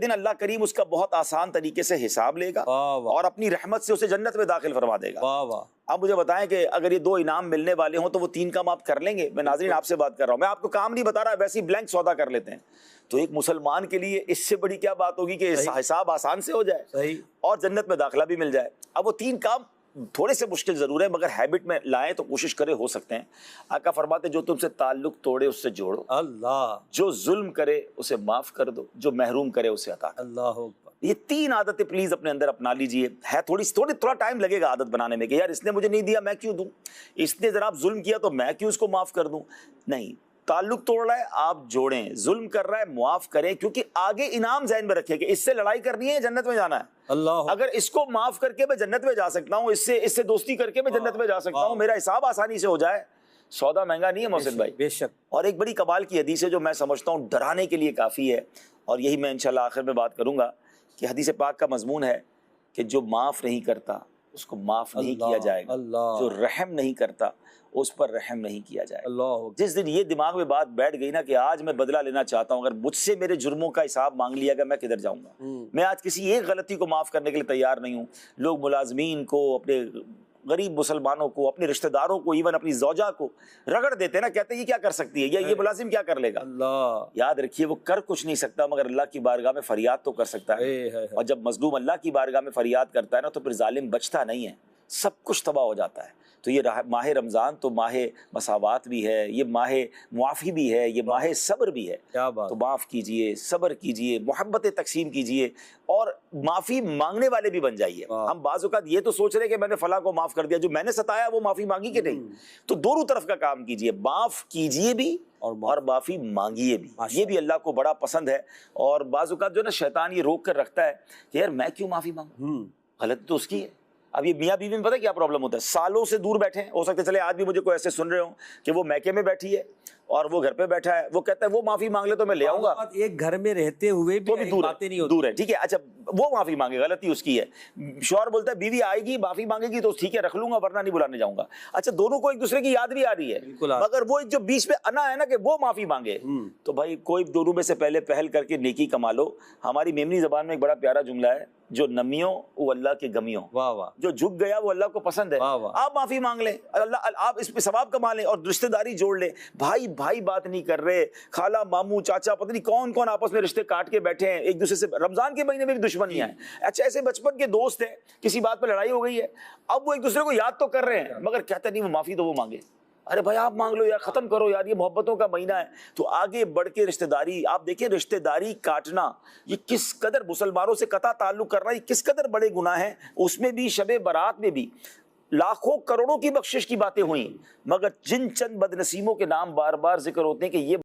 دن اللہ کریم اس کا بہت آسان طریقے سے حساب لے گا اور اپنی رحمت سے اسے جنت میں داخل فرما دے گا۔ اب مجھے بتائیں کہ اگر یہ 2 انعام ملنے والے ہوں تو وہ 3 کام آپ کر لیں گے؟ میں ناظرین آپ سے بات کر رہا ہوں، میں آپ کو کام نہیں بتا رہا، ویسے ہی بلینک سودا کر لیتے ہیں۔ تو ایک مسلمان کے لیے اس سے بڑی کیا بات ہوگی کہ حساب آسان سے ہو جائے اور جنت میں داخلہ بھی مل جائے۔ اب وہ 3 کام تھوڑے سے مشکل ضرور ہے، مگر ہیبٹ میں لائیں تو کوشش کرے ہو سکتے ہیں۔ آقا فرماتے جو تم سے تعلق توڑے اس سے جوڑو، اللہ جو ظلم کرے اسے معاف کر دو، جو محروم کرے اسے عطا کرو۔ اللہ یہ 3 عادتیں پلیز اپنے اندر اپنا لیجئے۔ ہے تھوڑا ٹائم لگے گا عادت بنانے میں کہ یار اس نے مجھے نہیں دیا میں کیوں دوں، اس نے جناب ظلم کیا تو میں کیوں اس کو معاف کر دوں۔ نہیں، تعلق توڑ رہا ہے آپ جوڑیں، ظلم کر رہا ہے معاف کریں، کیونکہ آگے انعام ذہن میں رکھے کہ اس سے لڑائی کرنی ہے جنت میں جانا ہے۔ اللہ اگر اس کو معاف کر کے میں جنت میں جا سکتا ہوں، اس سے دوستی کر کے میں جنت میں جا سکتا ہوں، میرا حساب آسانی سے ہو جائے، سودا مہنگا نہیں ہے محسن بھائی۔ بے شک۔ اور ایک بڑی کمال کی حدیث ہے جو میں سمجھتا ہوں ڈرانے کے لیے کافی ہے، اور یہی میں انشاءاللہ آخر میں بات کروں گا کہ حدیث پاک کا مضمون ہے کہ جو معاف نہیں کرتا اس کو معاف نہیں کیا جائے گا، جو رحم نہیں کرتا اس پر رحم نہیں کیا جائے گا۔ جس دن یہ دماغ میں بات بیٹھ گئی نا کہ آج میں بدلہ لینا چاہتا ہوں، اگر مجھ سے میرے جرموں کا حساب مانگ لیا گیا میں کدھر جاؤں گا؟ میں آج کسی ایک غلطی کو معاف کرنے کے لیے تیار نہیں ہوں۔ لوگ ملازمین کو، اپنے غریب مسلمانوں کو، اپنے رشتہ داروں کو، ایون اپنی زوجہ کو رگڑ دیتے ہیں نا، کہتے ہیں یہ کیا کر سکتی ہے، یا یہ ملازم کیا کر لے گا۔ اللہ یاد رکھیے وہ کر کچھ نہیں سکتا مگر اللہ کی بارگاہ میں فریاد تو کر سکتا ہے، اور جب مظلوم اللہ کی بارگاہ میں فریاد کرتا ہے نا تو پھر ظالم بچتا نہیں ہے، سب کچھ تباہ ہو جاتا ہے۔ تو یہ ماہ رمضان تو ماہ مساوات بھی ہے، یہ ماہ معافی بھی ہے، یہ ماہ صبر بھی ہے۔ تو معاف کیجئے، صبر کیجئے، محبت تقسیم کیجئے، اور معافی مانگنے والے بھی بن جائیے۔ ہم بعض اوقات یہ تو سوچ رہے کہ میں نے فلاں کو معاف کر دیا، جو میں نے ستایا وہ معافی مانگی کہ نہیں؟ تو دونوں طرف کا کام کیجئے، معاف کیجئے بھی اور معافی مانگیے بھی، یہ بھی اللہ کو بڑا پسند ہے۔ اور بعض اوقات جو نا شیطان یہ روک کر رکھتا ہے کہ یار میں کیوں معافی مانگوں، غلطی تو اس کی ہے۔ اب یہ میاں بیوی میں پتہ کیا پرابلم ہوتا ہے، سالوں سے دور بیٹھے ہیں، ہو سکتا ہے چلے آج بھی مجھے کوئی ایسے سن رہے ہوں کہ وہ میکے میں بیٹھی ہے اور وہ گھر پہ بیٹھا ہے، وہ کہتا ہے وہ معافی مانگ لے تو میں لے آؤں گا، ایک گھر میں رہتے ہوئے بھی دور ہے، ٹھیک ہے، اچھا وہ معافی مانگے، غلطی اس کی ہے۔ شوہر بولتا ہے بیوی آئے گی معافی مانگے گی تو ٹھیک ہے رکھ لوں گا ورنہ نہیں بلانے جاؤں گا، اچھا دونوں کو ایک دوسرے کی یاد بھی آ رہی ہے، مگر وہ جو بیچ میں انا ہے نا کہ وہ معافی مانگے، تو بھائی کوئی دونوں میں سے پہلے پہل کر کے نیکی کما لو۔ ہماری میمنی زبان میں ایک بڑا پیارا جملہ ہے، جو نمیوں وہ اللہ کے گمیوں، جو جھک گیا وہ اللہ کو پسند ہے۔ آپ معافی مانگ لیں، اللہ آپ اس پہ ثواب کما لیں اور رشتہ داری جوڑ لیں۔ بھائی بھائی بات نہیں کر رہے، خالہ ماموں چاچا پتہ نہیں کون کون آپس میں رشتے کاٹ کے بیٹھے ہیں ایک دوسرے سے، رمضان کے مہینے میں بھی دشمنیاں ہیں۔ اچھا ایسے بچپن کے دوست ہیں، کسی بات پہ لڑائی ہو گئی ہے، اب وہ ایک دوسرے کو یاد تو کر رہے ہیں مگر کہتے نہیں وہ معافی تو وہ مانگے۔ ارے بھائی آپ مانگ لو یار، ختم کرو یار، یہ محبتوں کا مہینہ ہے۔ تو آگے بڑھ کے رشتہ داری، آپ دیکھیں رشتہ داری کاٹنا یہ کس قدر، مسلمانوں سے قطع تعلق کرنا یہ کس قدر بڑے گناہ ہیں۔ اس میں بھی شب برات میں بھی لاکھوں کروڑوں کی بخشش کی باتیں ہوئیں، مگر جن چند بد نصیبوں کے نام بار بار ذکر ہوتے ہیں کہ یہ